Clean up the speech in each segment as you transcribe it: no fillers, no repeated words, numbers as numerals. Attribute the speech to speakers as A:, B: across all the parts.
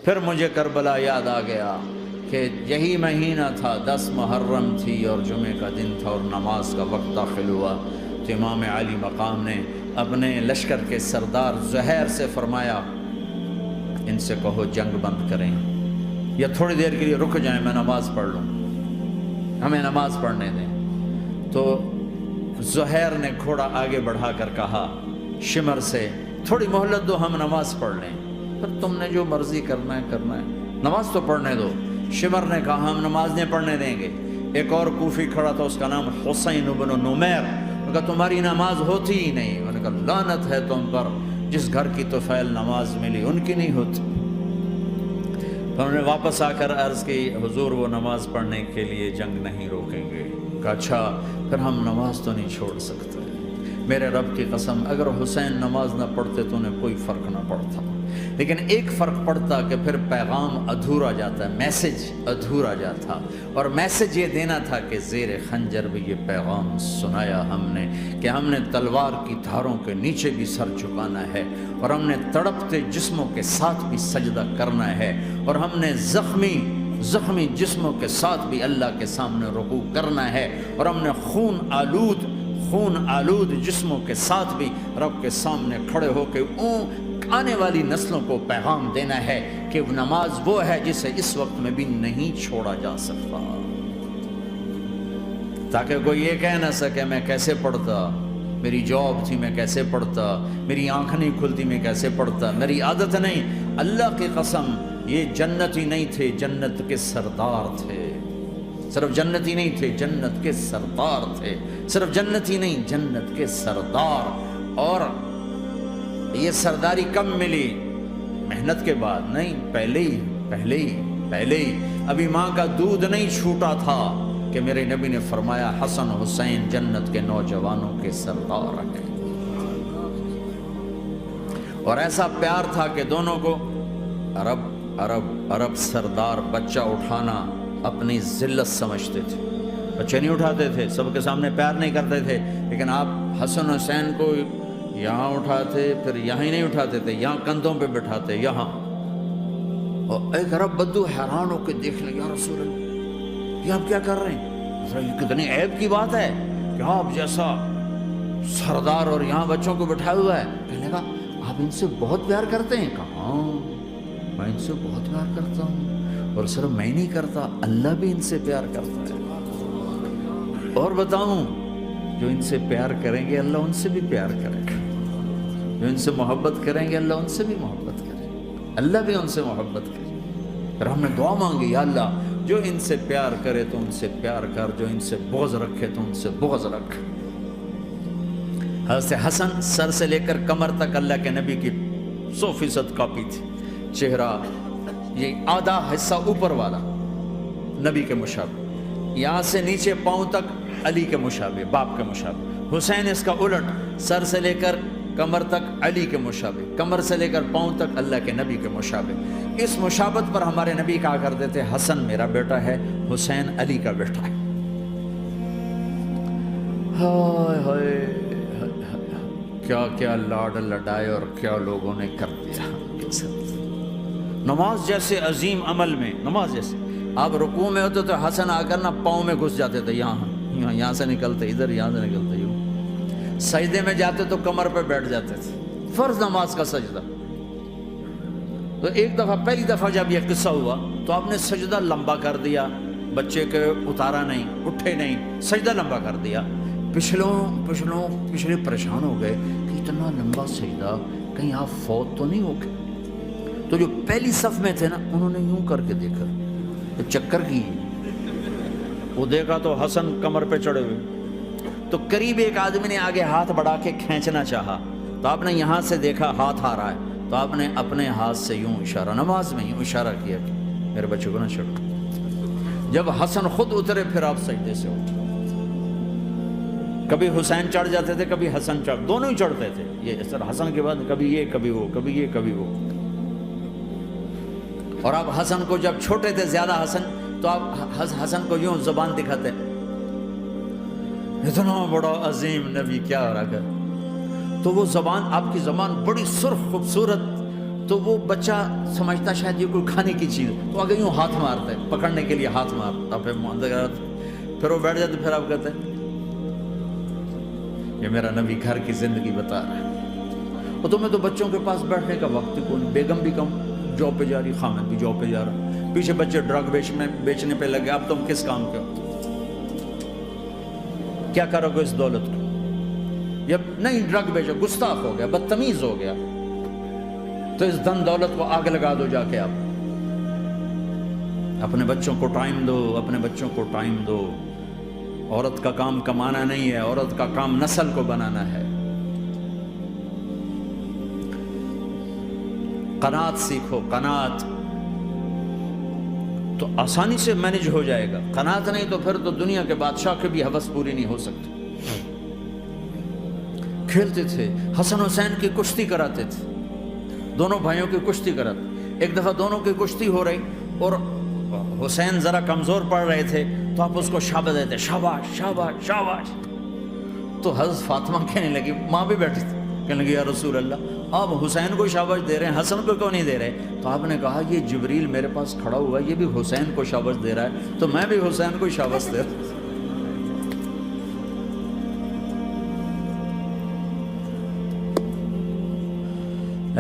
A: پھر مجھے کربلا یاد آ گیا کہ یہی مہینہ تھا، 10 محرم تھی اور جمعے کا دن تھا اور نماز کا وقت داخل ہوا تو امام علی مقام نے اپنے لشکر کے سردار زہیر سے فرمایا ان سے کہو جنگ بند کریں یا تھوڑی دیر کے لیے رک جائیں، میں نماز پڑھ لوں، ہمیں نماز پڑھنے دیں۔ تو زہیر نے گھوڑا آگے بڑھا کر کہا شمر سے تھوڑی مہلت دو، ہم نماز پڑھ لیں، پھر تم نے جو مرضی کرنا ہے، نماز تو پڑھنے دو۔ شمر نے کہا ہم نماز نہیں پڑھنے دیں گے۔ ایک اور کوفی کھڑا تھا، اس کا نام حسین بن نمیر، انہوں نے کہا تمہاری نماز ہوتی ہی نہیں۔ انہوں نے کہا لعنت ہے تم پر، جس گھر کی طفیل نماز ملی ان کی نہیں ہوتی۔ پھر انہوں نے واپس آ کر عرض کی حضور وہ نماز پڑھنے کے لیے جنگ نہیں روکیں گے۔ کہا اچھا پھر ہم نماز تو نہیں چھوڑ سکتے۔ میرے رب کی قسم اگر حسین نماز نہ پڑھتے تو انہیں کوئی فرق نہ پڑتا، لیکن ایک فرق پڑتا کہ پھر پیغام ادھورا جاتا، میسج ادھورا جاتا، اور میسج یہ دینا تھا کہ زیر خنجر بھی یہ پیغام سنایا ہم نے کہ ہم نے تلوار کی دھاروں کے نیچے بھی سر جھکانا ہے، اور ہم نے تڑپتے جسموں کے ساتھ بھی سجدہ کرنا ہے، اور ہم نے زخمی جسموں کے ساتھ بھی اللہ کے سامنے رکوع کرنا ہے، اور ہم نے خون آلود جسموں کے ساتھ بھی رب کے سامنے کھڑے ہو کے آنے والی نسلوں کو پیغام دینا ہے کہ نماز وہ ہے جسے اس وقت میں بھی نہیں چھوڑا جا سکتا، تاکہ کوئی یہ کہہ نہ سکے میں کیسے پڑھتا، میری جاب تھی میں کیسے پڑھتا، میری آنکھ نہیں کھلتی میں کیسے پڑھتا، میری عادت نہیں۔ اللہ کی قسم یہ جنتی نہیں تھے، جنت کے سردار تھے، صرف جنتی نہیں تھے، جنت کے سردار تھے، صرف جنتی نہیں جنت کے سردار۔ اور یہ سرداری کب ملی؟ محنت کے بعد نہیں، پہلے ہی ابھی ماں کا دودھ نہیں چھوٹا تھا کہ میرے نبی نے فرمایا حسن حسین جنت کے نوجوانوں کے سردار ہیں، اور ایسا پیار تھا کہ دونوں کو عرب سردار بچہ اٹھانا اپنی ذلت سمجھتے تھے، بچے نہیں اٹھاتے تھے، سب کے سامنے پیار نہیں کرتے تھے، لیکن آپ حسن حسین کو یہاں اٹھاتے، پھر یہاں ہی نہیں اٹھاتے تھے، یہاں کندھوں پہ بٹھاتے، یہاں۔ اور ایک عرب بدو حیران ہو کے دیکھ لے یا رسول اللہ یہ آپ کیا کر رہے ہیں؟ یہ کتنی عیب کی بات ہے کہ آپ جیسا سردار اور یہاں بچوں کو بٹھایا ہوا ہے۔ کہنے لگا آپ ان سے بہت پیار کرتے ہیں؟ کہا ہاں میں ان سے بہت پیار کرتا ہوں، اور صرف میں نہیں کرتا، اللہ بھی ان سے پیار کرتا ہے۔ اور بتاؤں جو ان سے پیار کریں گے اللہ ان سے بھی پیار کرے گا، جو ان سے محبت کریں گے اللہ ان سے بھی محبت کرے گا، اللہ بھی ان سے محبت کرے۔ پھر ہم نے دعا مانگی یا اللہ جو ان سے پیار کرے تو ان سے پیار کر، جو ان سے بغض رکھے تو ان سے بغض رکھ۔ حضرت حسن سر سے لے کر کمر تک اللہ کے نبی کی 100% کاپی تھی، چہرہ یہ آدھا حصہ اوپر والا نبی کے مشابہ، یہاں سے نیچے پاؤں تک علی کے مشابہ، باپ کے مشابہ۔ حسین اس کا الٹ، سر سے لے کر کمر تک علی کے مشابہ، کمر سے لے کر پاؤں تک اللہ کے نبی کے مشابہ۔ اس مشابہت پر ہمارے نبی کہا کرتے تھے حسن میرا بیٹا ہے، حسین علی کا بیٹا ہے۔ ہائے ہائے کیا کیا لاڈ لڈائے اور کیا لوگوں نے کر دیا۔ نماز جیسے عظیم عمل میں، نماز جیسے آپ رکوع میں ہوتے تو حسن آ کر نہ پاؤں میں گھس جاتے تھے، یہاں سے نکلتے ادھر، یہاں سے نکلتے یوں، سجدے میں جاتے تو کمر پہ بیٹھ جاتے تھے، فرض نماز کا سجدہ۔ تو ایک دفعہ پہلی دفعہ جب یہ قصہ ہوا تو آپ نے سجدہ لمبا کر دیا، بچے کے اتارا نہیں، اٹھے نہیں، سجدہ لمبا کر دیا۔ پچھلے پریشان ہو گئے کہ اتنا لمبا سجدہ کہیں آپ فوت تو نہیں ہو گئے۔ تو جو پہلی صف میں تھے نا انہوں نے یوں کر کے دیکھا، چکر کی وہ دیکھا تو حسن کمر پہ چڑھے ہوئے، تو قریب ایک آدمی نے آگے ہاتھ بڑھا کے کھینچنا چاہا، تو آپ نے یہاں سے دیکھا ہاتھ آ رہا ہے، تو آپ نے اپنے ہاتھ سے یوں اشارہ، نماز میں یوں اشارہ کیا کہ میرے بچے کو نہ چھوڑو۔ جب حسن خود اترے پھر آپ سجدے سے اٹھے۔ کبھی حسین چڑھ جاتے تھے، کبھی حسن دونوں ہی چڑھتے تھے، یہ سر حسن کے بعد کبھی یہ کبھی وہ، کبھی یہ کبھی وہ۔ اور آپ حسن کو جب چھوٹے تھے زیادہ حسن، تو آپ حسن کو یوں زبان دکھاتے، اتنا بڑا عظیم نبی کیا ہو رہا ہے، تو وہ زبان، آپ کی زبان بڑی سرخ خوبصورت، تو وہ بچہ سمجھتا شاید یہ کوئی کھانے کی چیز، تو آگے یوں ہاتھ مارتا ہے پکڑنے کے لیے، ہاتھ مارتا، پھر وہ بیٹھ جاتے، پھر آپ کہتے ہیں یہ میرا نبی گھر کی زندگی بتا رہا ہے۔ اور تمہیں تو بچوں کے پاس بیٹھنے کا وقت کون، بیگم بھی کم جاب پہ جا رہی، خامد بھی جاب پہ جا رہا، پیچھے بچے ڈرگ بیچنے پہ لگے، اب تم کس کام کے ہو؟ کیا کرو گے اس دولت کو؟ یا نہیں ڈرگ بیچو، گستاخ ہو گیا، بدتمیز ہو گیا، تو اس دن دولت کو آگ لگا دو جا کے۔ آپ اپنے بچوں کو ٹائم دو، اپنے بچوں کو ٹائم دو۔ عورت کا کام کمانا نہیں ہے، عورت کا کام نسل کو بنانا ہے۔ قناعت سیکھو، قناعت تو آسانی سے مینج ہو جائے گا، قناعت نہیں تو پھر تو دنیا کے بادشاہ کی بھی ہوس پوری نہیں ہو سکتی۔ کھیلتے تھے، حسن حسین کی کشتی کراتے تھے، دونوں بھائیوں کی کشتی کراتے، ایک دفعہ دونوں کی کشتی ہو رہی اور حسین ذرا کمزور پڑ رہے تھے، تو آپ اس کو شاباش دیتے، شاباش شاباش شاباش۔ تو حضرت فاطمہ کہنے لگی، ماں بھی بیٹھی تھی، کہنے لگی یا رسول اللہ آپ حسین کو شاباش دے رہے ہیں، حسن کو کیوں نہیں دے رہے؟ تو آپ نے کہا یہ جبریل میرے پاس کھڑا ہوا ہے، یہ بھی حسین کو شاباش دے رہا ہے، تو میں بھی حسین کو شاباش دے رہا ہوں۔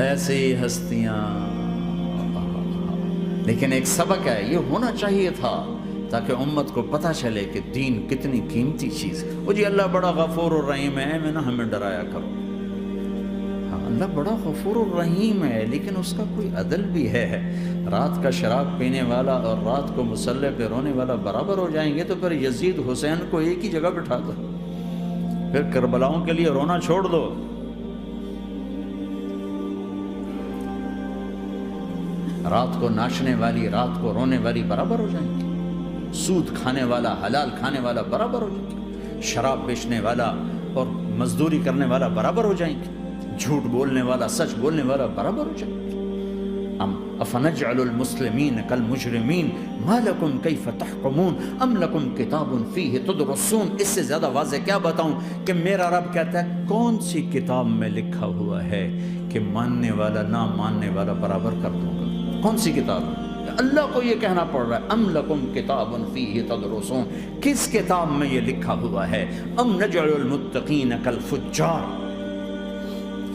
A: ایسی ہستیاں، لیکن ایک سبق ہے، یہ ہونا چاہیے تھا تاکہ امت کو پتہ چلے کہ دین کتنی قیمتی چیز ہے۔ وہ جی اللہ بڑا غفور الرحیم ہے، میں نہ ہمیں ڈرایا کرو۔ ہاں اللہ بڑا غفور الرحیم ہے، لیکن اس کا کوئی عدل بھی ہے۔ رات کا شراب پینے والا اور رات کو مصلی پہ رونے والا برابر ہو جائیں گے، تو پھر یزید حسین کو ایک ہی جگہ بٹھا دو، پھر کربلاؤں کے لیے رونا چھوڑ دو۔ رات کو ناچنے والی، رات کو رونے والی برابر ہو جائیں گے، سود کھانے والا، حلال کھانے والا برابر ہو جائیں گے، شراب بیچنے والا اور مزدوری کرنے والا برابر ہو جائیں گے، جھوٹ بولنے والا، سچ بولنے والا برابر ہو جائیں گے۔ افنجعل المسلمین کالمجرمین ما لکم کیف تحکمون ام لکم کتاب فیہ تدرسون۔ اس سے زیادہ واضح کیا بتاؤں کہ میرا رب کہتا ہے کون سی کتاب میں لکھا ہوا ہے کہ ماننے والا نہ ماننے والا برابر کر دوں گا؟ کون سی کتاب؟ اللہ کو یہ کہنا پڑ رہا ہے ام لکم کتاب فیہ تدرسون، کس کتاب میں یہ لکھا ہوا ہے؟ ام نجعل المتقین کالفجار،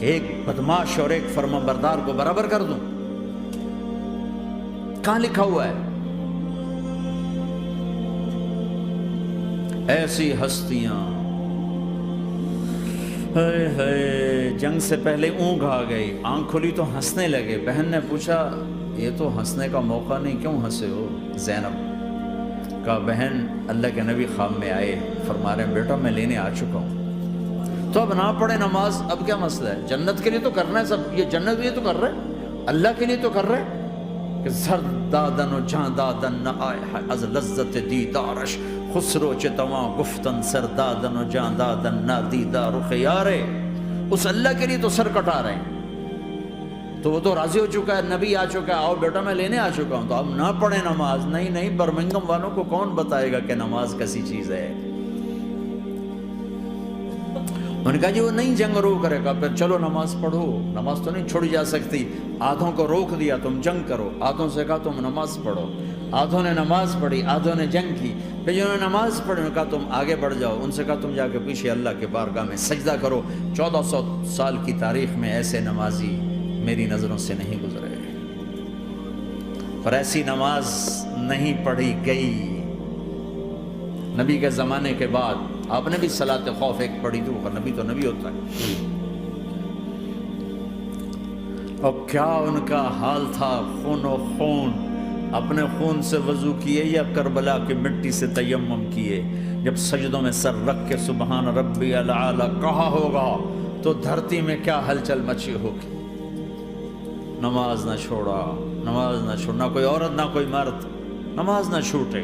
A: ایک بدماش اور ایک فرمانبردار کو برابر کر دوں؟ کہاں لکھا ہوا ہے؟ ایسی ہستیاں، جنگ سے پہلے اونگ آ گئی، آنکھ کھلی تو ہنسنے لگے۔ بہن نے پوچھا یہ تو ہنسنے کا موقع نہیں، کیوں ہنسے ہو؟ زینب کہا بہن اللہ کے نبی خواب میں آئے، فرما رہے ہیں بیٹا میں لینے آ چکا ہوں، تو اب نہ پڑھے نماز، اب کیا مسئلہ ہے؟ جنت کے لیے تو کرنا ہے سب، یہ جنت کے لیے تو کر رہے، اللہ کے لیے تو کر رہے کہ زر دادن و جان دادن نہ آئے از لذت دیدارش، خسرو چتواں گفتن سر دادن و جان دادن نہ دیدار خیارے۔ اس اللہ کے لیے تو سر کٹا رہے ہیں، تو وہ تو راضی ہو چکا ہے، نبی آ چکا ہے، آؤ بیٹا میں لینے آ چکا ہوں، تو اب نہ پڑھیں نماز؟ نہیں نہیں، برمنگم والوں کو کون بتائے گا کہ نماز کیسی چیز ہے؟ انہوں نے کہا جی وہ نہیں جنگ روک کرے گا، پھر چلو نماز پڑھو، نماز تو نہیں چھوڑی جا سکتی۔ آدھوں کو روک دیا تم جنگ کرو، آدھوں سے کہا تم نماز پڑھو، آدھوں نے نماز پڑھی، آدھوں نے جنگ کی۔ پھر جنہوں نے نماز پڑھی انہوں نے کہا تم آگے بڑھ جاؤ، ان سے کہا تم جا کے پیچھے اللہ کے بارگاہ میں سجدہ کرو۔ 1400 سال کی تاریخ میں ایسے نمازی میری نظروں سے نہیں گزرے، پر ایسی نماز نہیں پڑھی گئی نبی کے زمانے کے بعد۔ آپ نے بھی صلاۃ خوف ایک پڑھی تھی، وہ نبی تو نبی ہوتا ہے، اور کیا ان کا حال تھا، خون و خون، اپنے خون سے وضو کیے یا کربلا کی مٹی سے تیمم کیے؟ جب سجدوں میں سر رکھ کے سبحان ربی الاعلی کہا ہوگا تو دھرتی میں کیا ہلچل مچی ہوگی۔ نماز نہ چھوڑا، نماز نہ چھوڑنا، کوئی عورت نہ کوئی مرد، نماز نہ چھوٹے۔